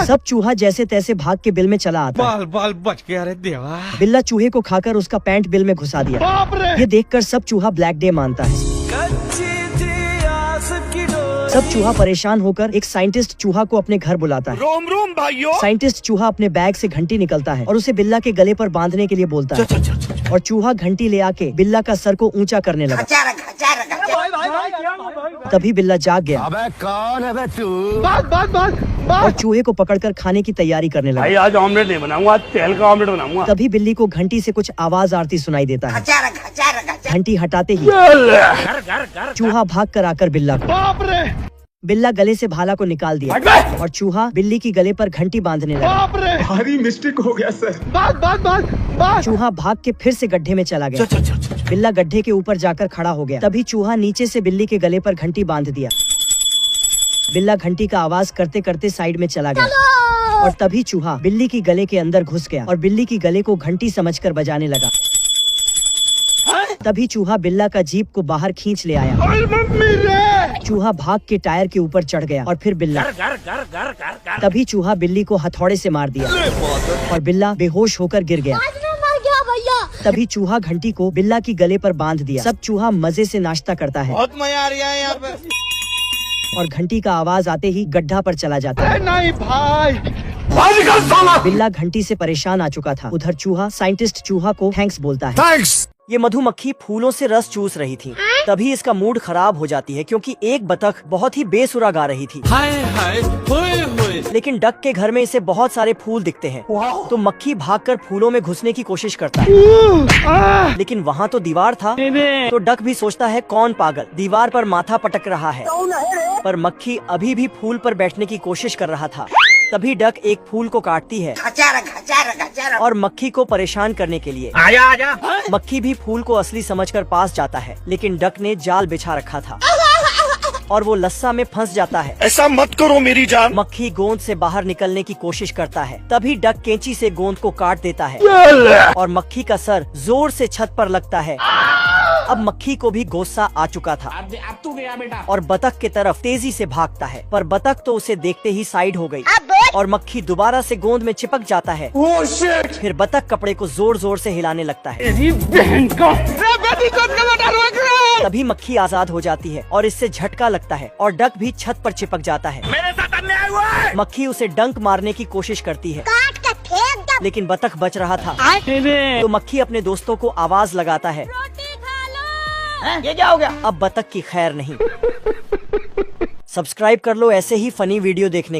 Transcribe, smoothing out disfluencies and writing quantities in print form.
सब चूहा जैसे तैसे भाग के बिल में चला आता है। बाल बच गया रे देवा। बिल्ला चूहे को खाकर उसका पैंट बिल में घुसा दिया। ये देखकर सब चूहा ब्लैक डे मानता है। सब चूहा परेशान होकर एक साइंटिस्ट चूहा को अपने घर बुलाता है। रोम रोम भाइयों। साइंटिस्ट चूहा अपने बैग से घंटी निकलता है और उसे बिल्ला के गले पर बांधने के लिए बोलता है। और चूहा घंटी ले आके बिल्ला का सर को ऊंचा करने लगा। तभी बिल्ला जाग गया। अबे कौन है बे तू? और चूहे को पकड़कर खाने की तैयारी करने लगा। भाई आज ऑमलेट नहीं बनाऊंगा, आज तेल का ऑमलेट बनाऊंगा। तभी बिल्ली को घंटी से कुछ आवाज आती सुनाई देता है। घंटी हटाते ही चूहा भाग कर आकर बिल्ला को। बिल्ला गले से भाला को निकाल दिया और चूहा बिल्ली की गले पर घंटी बांधने लगा। भारी मिस्टेक हो गया सर। चूहा भाग के फिर से गड्ढे में चला गया। बिल्ला गड्ढे के ऊपर जाकर खड़ा हो गया। तभी चूहा नीचे से बिल्ली के गले पर घंटी बांध दिया। बिल्ला घंटी का आवाज करते करते साइड में चला गया और तभी चूहा बिल्ली की गले के अंदर घुस गया और बिल्ली की गले को घंटी समझकर बजाने लगा। तभी चूहा बिल्ला का जीप को बाहर खींच ले आया। चूहा भाग के टायर के ऊपर चढ़ गया और फिर बिल्ला। तभी चूहा बिल्ली को हथौड़े से मार दिया और बिल्ला बेहोश होकर गिर गया। तभी चूहा घंटी को बिल्ला की गले पर बांध दिया। सब चूहा मजे से नाश्ता करता है। बहुत मजा आ रहा है यहाँ पे। और घंटी का आवाज आते ही गड्ढा पर चला जाता है। नहीं भाई। बिल्ला घंटी से परेशान आ चुका था। उधर चूहा साइंटिस्ट चूहा को थैंक्स बोलता है। थैंक्स। ये मधुमक्खी फूलों से रस चूस रही थी। तभी इसका मूड खराब हो जाती है क्योंकि एक बतख बहुत ही बेसुरा गा रही थी। हाय हाय होए होए। लेकिन डक के घर में इसे बहुत सारे फूल दिखते हैं। तो मक्खी भागकर फूलों में घुसने की कोशिश करता है। लेकिन वहाँ तो दीवार था। तो डक भी सोचता है कौन पागल दीवार पर माथा पटक रहा है। पर मक्खी अभी भी फूल पर बैठने की कोशिश कर रहा था। तभी डक एक फूल को काटती है और मक्खी को परेशान करने के लिए आजा। मक्खी भी फूल को असली समझकर पास जाता है। लेकिन डक ने जाल बिछा रखा था और वो लस्सा में फंस जाता है। ऐसा मत करो मेरी जान। मक्खी गोंद से बाहर निकलने की कोशिश करता है। तभी डक कैंची से गोंद को काट देता है और मक्खी का सर जोर से छत पर लगता है। अब मक्खी को भी गुस्सा आ चुका था अब तू गया बेटा। और बतख के तरफ तेजी से भागता है। पर बतख तो उसे देखते ही साइड हो गई और मक्खी दोबारा से गोंद में चिपक जाता है। फिर बतख कपड़े को जोर जोर से हिलाने लगता है। तभी मक्खी आजाद हो जाती है और इससे झटका लगता है और डक भी छत पर चिपक जाता है। मेरे साथ अन्याय हुआ है। मक्खी उसे डंक मारने की कोशिश करती है लेकिन बतख बच रहा था। तो मक्खी अपने दोस्तों को आवाज लगाता है। ये क्या हो गया? अब बतख की खैर नहीं। सब्सक्राइब कर लो ऐसे ही फनी वीडियो देखने।